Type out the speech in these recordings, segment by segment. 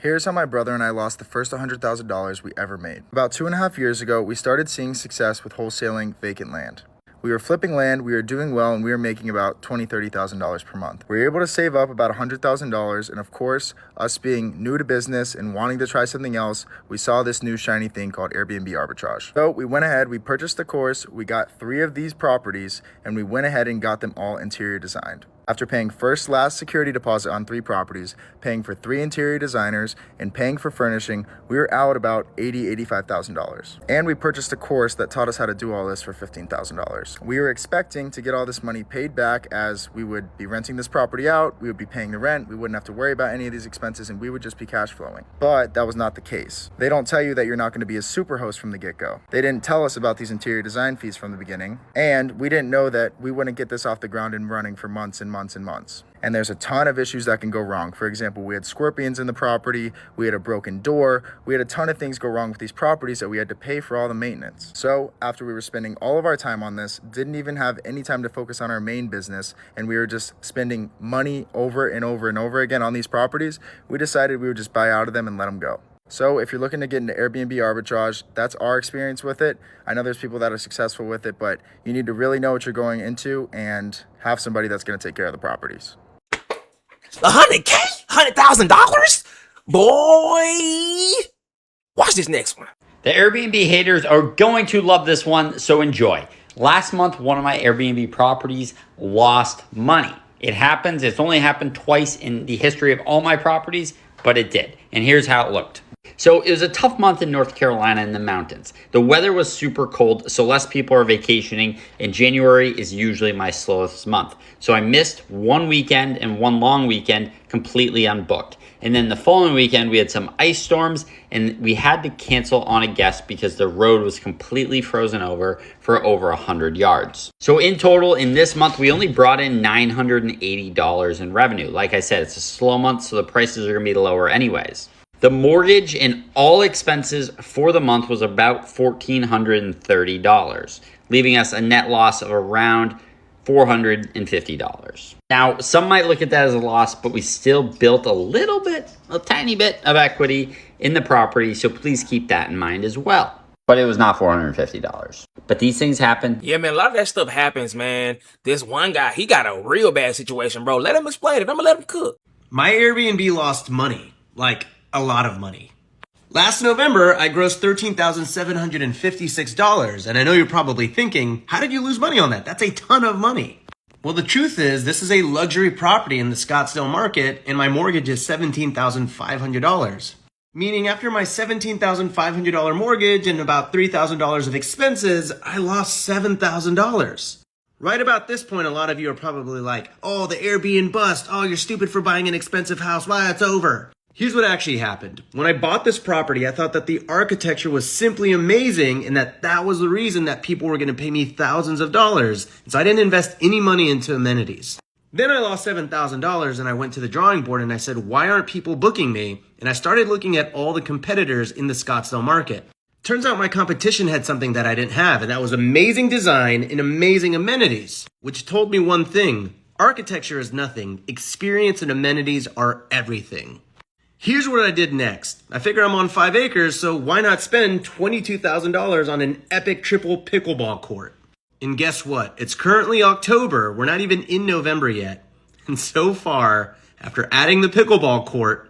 Here's how my brother and I lost the first $100,000 we ever made. About 2.5 years ago, we started seeing success with wholesaling vacant land. We were flipping land, we were doing well, and we were making about $20,000, $30,000 per month. We were able to save up about $100,000, and of course, us being new to business and wanting to try something else, we saw this new shiny thing called Airbnb arbitrage. So we went ahead, we purchased the course, we got 3 of these properties, and we went ahead and got them all interior designed. After paying first last security deposit on 3 properties, paying for 3 interior designers, and paying for furnishing, we were out about $80,000, $85,000. And we purchased a course that taught us how to do all this for $15,000. We were expecting to get all this money paid back as we would be renting this property out, we would be paying the rent, we wouldn't have to worry about any of these expenses, and we would just be cash flowing. But that was not the case. They don't tell you that you're not going to be a super host from the get-go. They didn't tell us about these interior design fees from the beginning, and we didn't know that we wouldn't get this off the ground and running for months and months and months. And there's a ton of issues that can go wrong. For example, we had scorpions in the property, we had a broken door, we had a ton of things go wrong with these properties that we had to pay for all the maintenance. So after we were spending all of our time on this, didn't even have any time to focus on our main business, and we were just spending money over and over and over again on these properties, we decided we would just buy out of them and let them go. So if you're looking to get into Airbnb arbitrage, that's our experience with it. I know there's people that are successful with it, but you need to really know what you're going into and have somebody that's going to take care of the properties. $100K? $100,000? Boy! Watch this next one. The Airbnb haters are going to love this one, so enjoy. Last month, one of my Airbnb properties lost money. It happens. It's only happened twice in the history of all my properties, but it did. And here's how it looked. So it was a tough month in North Carolina in the mountains. The weather was super cold, so less people are vacationing, and January is usually my slowest month. So I missed one weekend and one long weekend completely unbooked. And then the following weekend, we had some ice storms, and we had to cancel on a guest because the road was completely frozen over for over 100 yards. So in total, in this month, we only brought in $980 in revenue. Like I said, it's a slow month, so the prices are going to be lower anyways. The mortgage and all expenses for the month was about $1,430, leaving us a net loss of around $450. Now, some might look at that as a loss, but we still built a tiny bit of equity in the property, so please keep that in mind as well. But it was not $450. But these things happen. Yeah, man, a lot of that stuff happens, man. This one guy, he got a real bad situation, bro. Let him explain it. I'm gonna let him cook. My Airbnb lost money, like a lot of money. Last November, I grossed $13,756, and I know you're probably thinking, how did you lose money on that? That's a ton of money. Well, the truth is, this is a luxury property in the Scottsdale market, and my mortgage is $17,500. Meaning after my $17,500 mortgage and about $3,000 of expenses, I lost $7,000. Right about this point, a lot of you are probably like, oh, the Airbnb bust. Oh, you're stupid for buying an expensive house. Why, it's over. Here's what actually happened. When I bought this property, I thought that the architecture was simply amazing and that was the reason that people were going to pay me thousands of dollars. And so I didn't invest any money into amenities. Then I lost $7,000 and I went to the drawing board and I said, why aren't people booking me? And I started looking at all the competitors in the Scottsdale market. Turns out my competition had something that I didn't have, and that was amazing design and amazing amenities, which told me one thing. Architecture is nothing. Experience and amenities are everything. Here's what I did next. I figure I'm on 5 acres, so why not spend $22,000 on an epic triple pickleball court? And guess what? It's currently October. We're not even in November yet. And so far, after adding the pickleball court,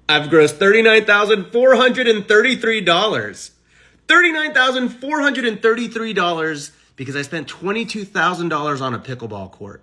I've grossed $39,433. $39,433 because I spent $22,000 on a pickleball court.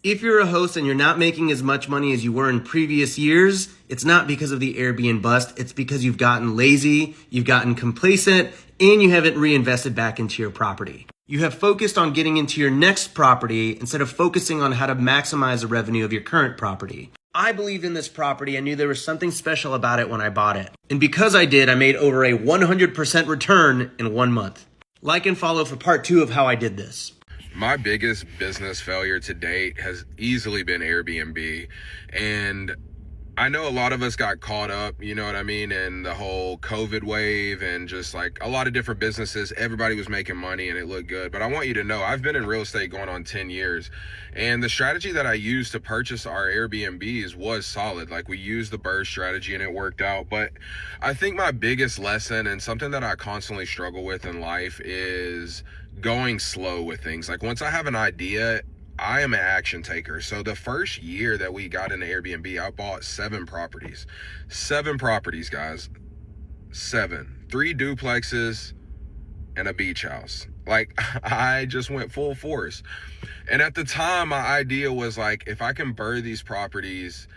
If you're a host and you're not making as much money as you were in previous years, it's not because of the Airbnb bust. It's because you've gotten lazy, you've gotten complacent, and you haven't reinvested back into your property. You have focused on getting into your next property instead of focusing on how to maximize the revenue of your current property. I believed in this property. I knew there was something special about it when I bought it. And because I did, I made over a 100% return in 1 month. Like and follow for part 2 of how I did this. My biggest business failure to date has easily been Airbnb. And I know a lot of us got caught up, you know what I mean, in the whole COVID wave and just like a lot of different businesses. Everybody was making money and it looked good. But I want you to know, I've been in real estate going on 10 years. And the strategy that I used to purchase our Airbnbs was solid. Like we used the BRRRR strategy and it worked out. But I think my biggest lesson and something that I constantly struggle with in life is going slow with things. Like once I have an idea, I am an action taker. So the first year that we got into Airbnb, I bought 7 properties. 7 properties, guys. 7. 3 duplexes and a beach house. Like I just went full force. And at the time, my idea was like, if I can BRRRR these properties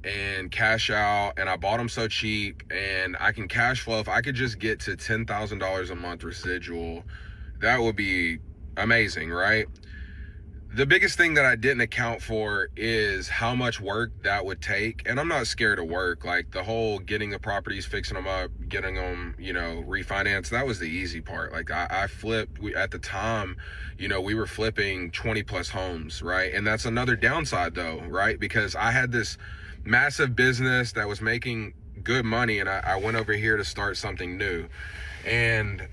and cash out, and I bought them so cheap and I can cash flow, if I could just get to $10,000 a month residual, that would be amazing, right? The biggest thing that I didn't account for is how much work that would take. And I'm not scared of work. Like the whole getting the properties, fixing them up, getting them, you know, refinanced, that was the easy part. Like I flipped, at the time, you know, we were flipping 20 plus homes, right? And that's another downside though, right? Because I had this massive business that was making good money and I went over here to start something new. And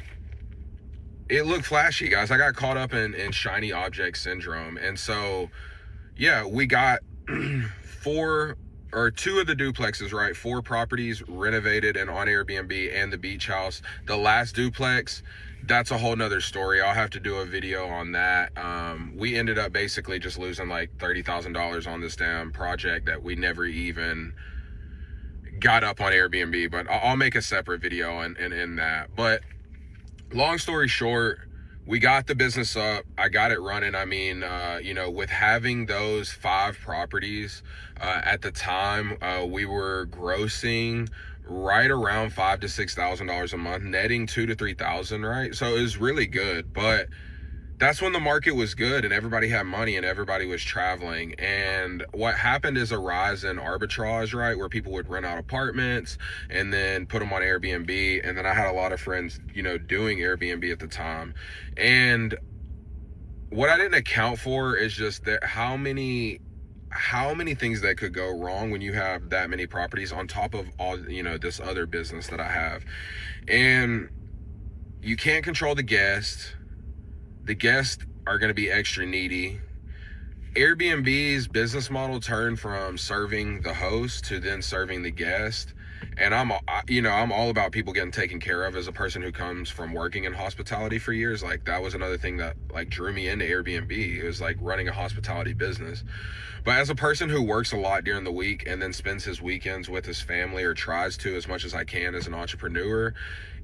it looked flashy, guys. I got caught up in shiny object syndrome. And so, yeah, we got 4 or 2 of the duplexes, right? 4 properties renovated and on Airbnb and the beach house. The last duplex, that's a whole nother story. I'll have to do a video on that. We ended up basically just losing like $30,000 on this damn project that we never even got up on Airbnb, but I'll make a separate video in that. But long story short, we got the business up. I got it running. I mean, you know, with having those 5 properties, at the time, we were grossing right around $5,000 to $6,000 a month, netting $2,000 to $3,000, right? So it was really good. But that's when the market was good and everybody had money and everybody was traveling. And what happened is a rise in arbitrage, right? Where people would rent out apartments and then put them on Airbnb. And then I had a lot of friends, you know, doing Airbnb at the time. And what I didn't account for is just that how many things that could go wrong when you have that many properties on top of all, you know, this other business that I have. And you can't control the guest. The guests are going to be extra needy. Airbnb's business model turned from serving the host to then serving the guest. And I'm all about people getting taken care of as a person who comes from working in hospitality for years. Like that was another thing that like drew me into Airbnb. It was like running a hospitality business. But as a person who works a lot during the week and then spends his weekends with his family, or tries to as much as I can as an entrepreneur,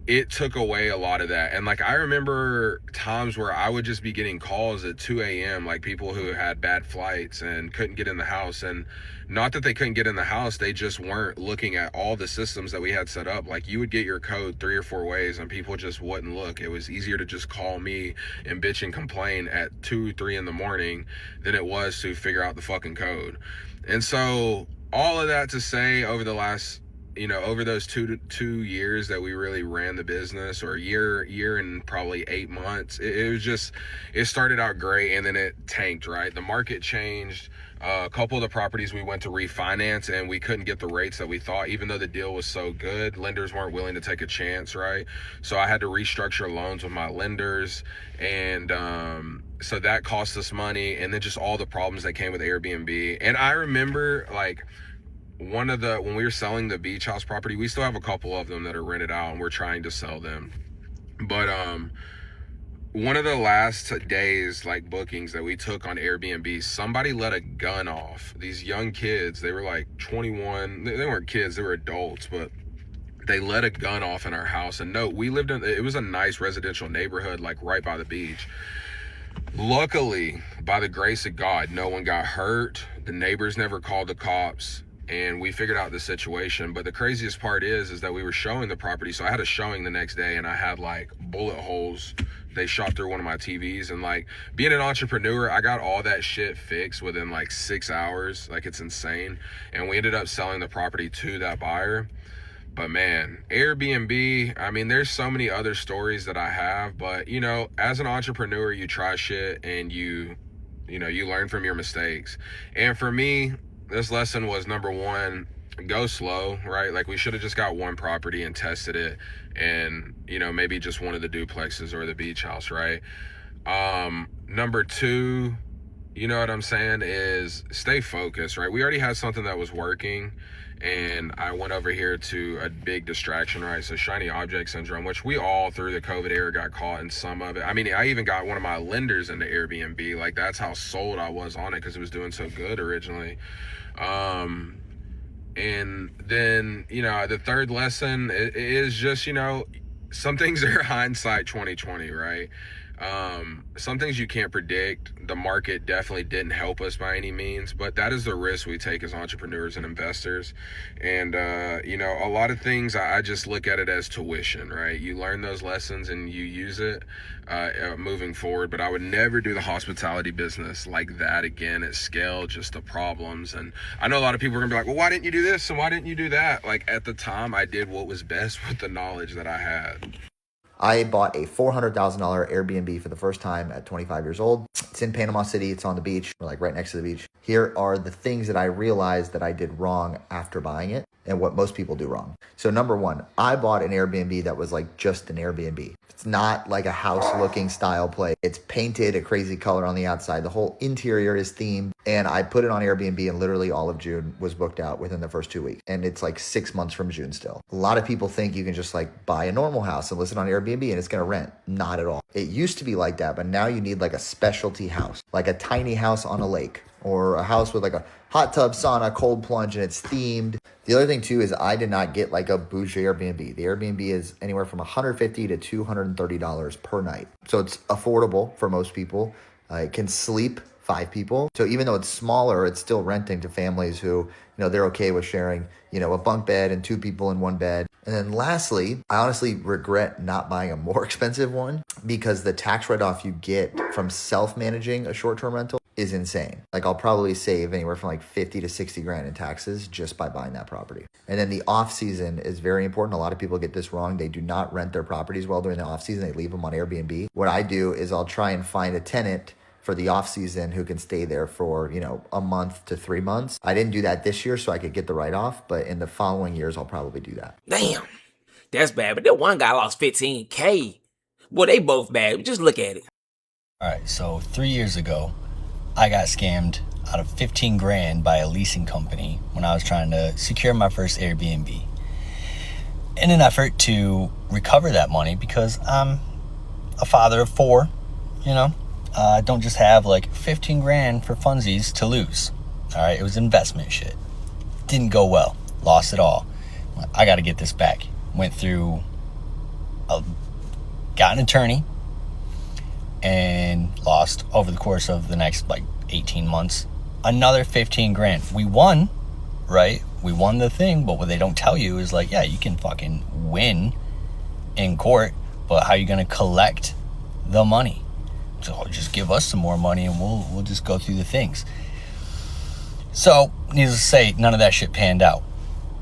it took away a lot of that. And like I remember times where I would just be getting calls at 2 a.m. like people who had bad flights and couldn't get in the house. And not that they couldn't get in the house, they just weren't looking at all the systems that we had set up. Like you would get your code 3 or 4 ways and people just wouldn't look. It was easier to just call me and bitch and complain at 2, 3 in the morning than it was to figure out the fucking code. And so all of that to say, over the last, you know, over those 2 years that we really ran the business, or a year and probably 8 months, it was just, it started out great and then it tanked, right? The market changed. A couple of the properties we went to refinance and we couldn't get the rates that we thought, even though the deal was so good. Lenders weren't willing to take a chance, right? So I had to restructure loans with my lenders, and so that cost us money, and then just all the problems that came with Airbnb. And I remember like when we were selling the beach house property, we still have a couple of them that are rented out and we're trying to sell them. But one of the last days, like bookings that we took on Airbnb, somebody let a gun off. These young kids, they were like 21. They weren't kids, they were adults, but they let a gun off in our house. And no, we lived in, it was a nice residential neighborhood, like right by the beach. Luckily, by the grace of God, no one got hurt. The neighbors never called the cops, and we figured out the situation. But the craziest part is that we were showing the property. So I had a showing the next day and I had like bullet holes. They shot through one of my TVs. And like being an entrepreneur, I got all that shit fixed within like 6 hours. Like it's insane. And we ended up selling the property to that buyer. But man, Airbnb, I mean, there's so many other stories that I have, but you know, as an entrepreneur, you try shit and you learn from your mistakes. And for me, this lesson was, number one, go slow, right? Like we should have just got one property and tested it, and maybe just one of the duplexes or the beach house, right? Number two, you know what I'm saying, is stay focused, right? We already had something that was working, and I went over here to a big distraction, right? So shiny object syndrome, which we all through the COVID era got caught in some of it. I mean, I even got one of my lenders into Airbnb. Like that's how sold I was on it because it was doing so good originally. And then, the third lesson is just, some things are hindsight 2020, right? Some things you can't predict. The market definitely didn't help us by any means, but that is the risk we take as entrepreneurs and investors. And, a lot of things, I just look at it as tuition, right? You learn those lessons and you use it moving forward, but I would never do the hospitality business like that again at scale, just the problems. And I know a lot of people are gonna be like, well, why didn't you do this? And why didn't you do that? Like at the time I did what was best with the knowledge that I had. I bought a $400,000 Airbnb for the first time at 25 years old. It's in Panama City. It's on the beach. We're like right next to the beach. Here are the things that I realized that I did wrong after buying it and what most people do wrong. So number one, I bought an Airbnb that was like just an Airbnb. It's not like a house looking style play. It's painted a crazy color on the outside. The whole interior is themed. And I put it on Airbnb and literally all of June was booked out within the first 2 weeks. And it's like 6 months from June still. A lot of people think you can just like buy a normal house and list it on Airbnb and it's going to rent. Not at all. It used to be like that, but now you need like a specialty house, like a tiny house on a lake or a house with like a hot tub, sauna, cold plunge, and it's themed. The other thing too is I did not get like a bougie Airbnb. The Airbnb is anywhere from $150 to $230 per night. So it's affordable for most people. It can sleep 5 people. So even though it's smaller, it's still renting to families who, they're okay with sharing, a bunk bed and 2 people in one bed. And then lastly, I honestly regret not buying a more expensive one because the tax write-off you get from self-managing a short-term rental is insane. Like I'll probably save anywhere from like 50 to 60 grand in taxes just by buying that property. And then the off season is very important. A lot of people get this wrong. They do not rent their properties well during the off season. They leave them on Airbnb. What I do is I'll try and find a tenant for the off season who can stay there for, a month to 3 months. I didn't do that this year so I could get the write-off, but in the following years, I'll probably do that. Damn, that's bad. But that one guy lost 15K. Boy, they both bad. Just look at it. All right, so 3 years ago, I got scammed out of 15 grand by a leasing company when I was trying to secure my first Airbnb. In an effort to recover that money, because I'm a father of 4, I don't just have like 15 grand for funsies to lose. All right, it was investment shit. Didn't go well. Lost it all. I got to get this back. Got an attorney and lost over the course of the next 18 months another 15 grand. We won, right? We won the thing, but what they don't tell you is yeah, you can fucking win in court, but how are you going to collect the money? So just give us some more money and we'll just go through the things. So needless to say, none of that shit panned out.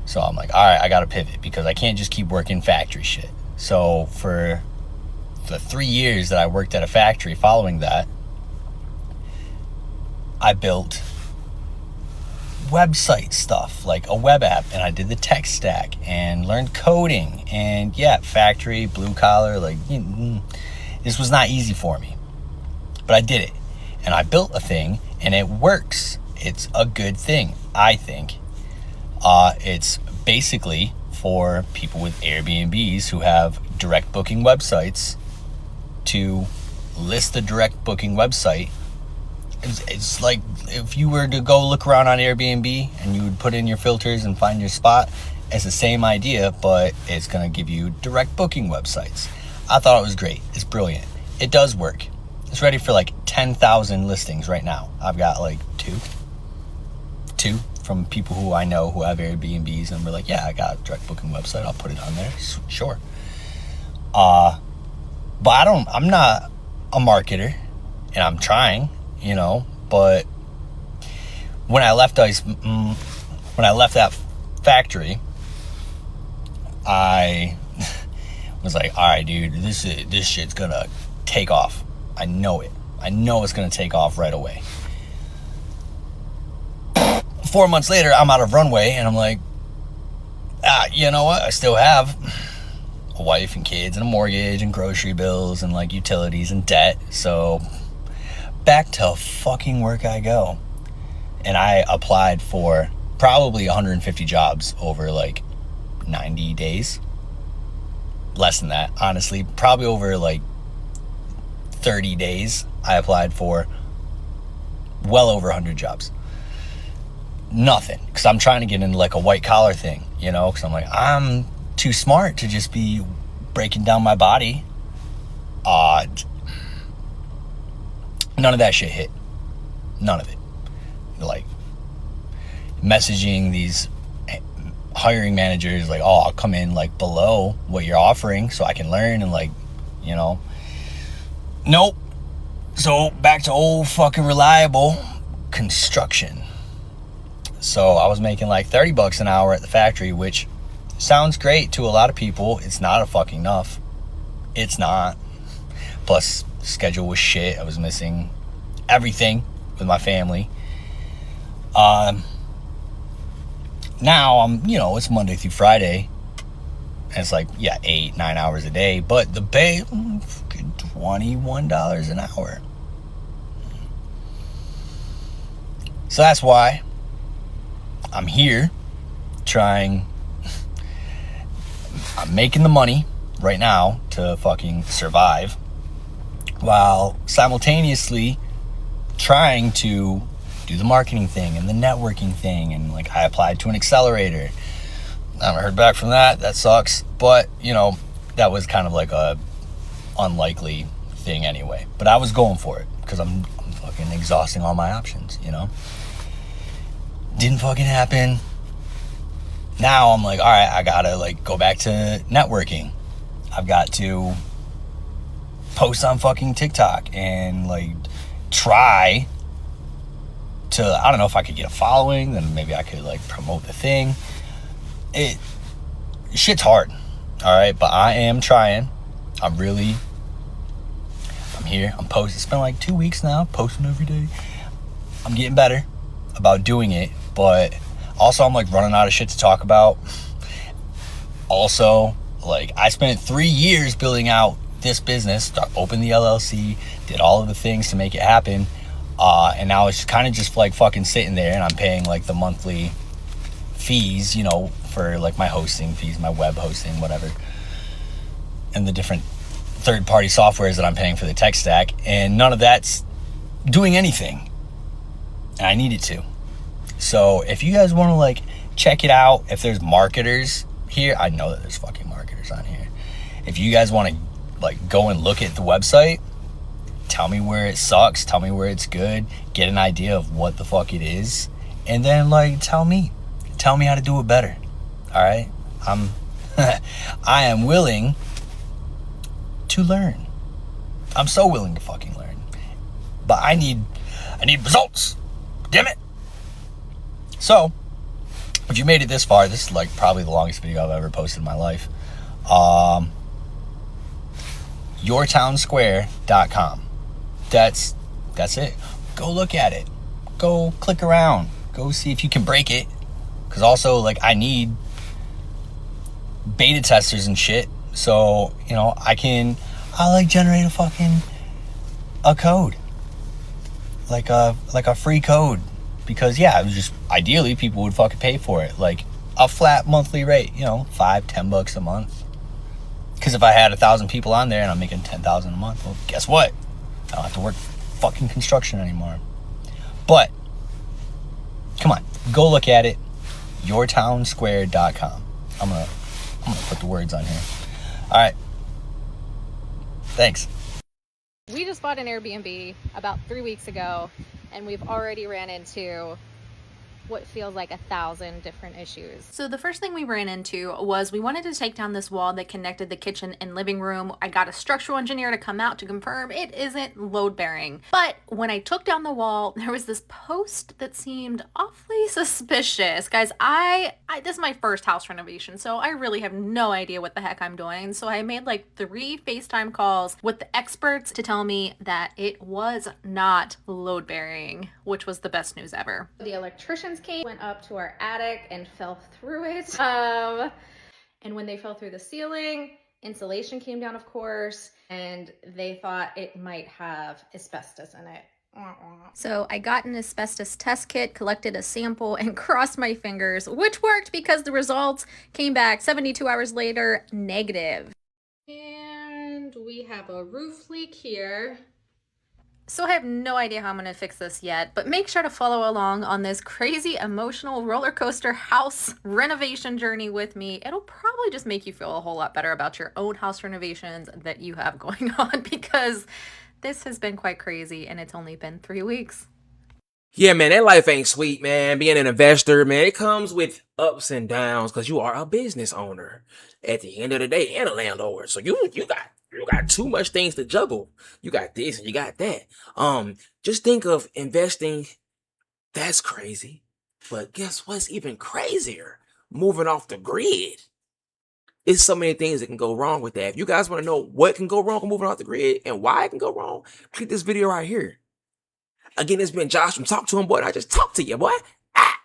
So I'm like, all right, I got to pivot because I can't just keep working factory shit. So for the 3 years that I worked at a factory following that, I built website stuff, like a web app, and I did the tech stack and learned coding and factory, blue collar, this was not easy for me. But I did it, and I built a thing, and it works. It's a good thing, I think. It's basically for people with Airbnbs who have direct booking websites to list the direct booking website. It's like if you were to go look around on Airbnb and you would put in your filters and find your spot, it's the same idea, but it's going to give you direct booking websites. I thought it was great. It's brilliant. It does work. It's ready for 10,000 listings right now. I've got two from people who I know who have Airbnbs, and we're like, yeah, I got a direct booking website. I'll put it on there. Sure. But I'm not a marketer, and I'm trying, but when I left that factory, I was like, all right, dude, this shit's gonna take off. I know it. I know it's going to take off right away. 4 months later, I'm out of runway, and I'm like, You know what? I still have a wife and kids and a mortgage and grocery bills and like utilities and debt. So back to fucking work I go. And I applied for probably 150 jobs over like 90 days. Less than that, honestly. Probably over like 30 days. I applied for well over 100 jobs. Nothing. Because I'm trying to get into like a white collar thing, you know? Because I'm like, I'm too smart to just be breaking down my body. None of that shit hit. None of it. Like, messaging these hiring managers like, oh, I'll come in like below what you're offering so I can learn and like, you know. Nope. So back to old fucking reliable construction. So I was making like $30 an hour at the factory, which sounds great to a lot of people. It's not a fucking enough. It's not. Plus, schedule was shit. I was missing everything with my family. Now I'm, you know, it's Monday through Friday. And it's like, yeah, 8-9 hours a day. But the pay, fucking $21 an hour. So that's why I'm here trying. I'm making the money right now to fucking survive while simultaneously trying to do the marketing thing and the networking thing. And like, I applied to an accelerator. I haven't heard back from that. That sucks. But, you know, that was kind of like a unlikely thing anyway. But I was going for it because I'm fucking exhausting all my options, you know? Didn't fucking happen. Now I'm like, all right, I gotta like go back to networking. I've got to post on fucking TikTok and like try to, I don't know if I could get a following, then maybe I could like promote the thing. Shit's hard, all right, but I am trying. I'm here. I'm posting. It's been like 2 weeks now, posting every day. I'm getting better about doing it, but also I'm like running out of shit to talk about. Also, like, I spent 3 years building out this business, opened the LLC, did all of the things to make it happen, and now it's kind of just like fucking sitting there, and I'm paying like the monthly fees, you know, for like my hosting fees, my web hosting, whatever, and the different third-party softwares that I'm paying for the tech stack, and none of that's doing anything, and I need it to. So if you guys want to like check it out, if there's marketers here, I know that there's fucking marketers on here. If you guys want to like go and look at the website, tell me where it sucks, tell me where it's good, get an idea of what the fuck it is, and then like tell me how to do it better. All right, I am willing to learn. I'm so willing to fucking learn, but I need results. Damn it. So, if you made it this far, this is like probably the longest video I've ever posted in my life. yourtownsquare.com. That's it. Go look at it. Go click around. Go see if you can break it. Because also, like, I need beta testers and shit. So, you know, I'll like generate a code. Like a free code. Because yeah, it was just ideally people would fucking pay for it. Like a flat monthly rate, you know, $5-10 a month. Because if I had 1,000 people on there and I'm making $10,000 a month, well, guess what? I don't have to work fucking construction anymore. But come on, go look at it. yourtownsquare.com. I'm gonna put the words on here. All right. Thanks. We just bought an Airbnb about 3 weeks ago, and we've already ran into what feels like 1,000 different issues. So the first thing we ran into was we wanted to take down this wall that connected the kitchen and living room. I got a structural engineer to come out to confirm it isn't load bearing. But when I took down the wall, there was this post that seemed awfully suspicious. Guys, this is my first house renovation, so I really have no idea what the heck I'm doing. So I made like 3 FaceTime calls with the experts to tell me that it was not load bearing, which was the best news ever. The electricians electricians came, went up to our attic and fell through it. And when they fell through the ceiling, insulation came down, of course, and they thought it might have asbestos in it. So I got an asbestos test kit, collected a sample, and crossed my fingers, which worked because the results came back 72 hours later, negative. And we have a roof leak here. So I have no idea how I'm going to fix this yet, but make sure to follow along on this crazy emotional roller coaster house renovation journey with me. It'll probably just make you feel a whole lot better about your own house renovations that you have going on, because this has been quite crazy and it's only been 3 weeks. Yeah, man, that life ain't sweet, man. Being an investor, man, it comes with ups and downs because you are a business owner at the end of the day and a landlord. So you got too much things to juggle. You got this and you got that. Just think of investing. That's crazy. But guess what's even crazier? Moving off the grid. It's so many things that can go wrong with that. If you guys want to know what can go wrong with moving off the grid and why it can go wrong, click this video right here. Again, it's been Josh from Talk to Him Boy. I just talked to you, boy.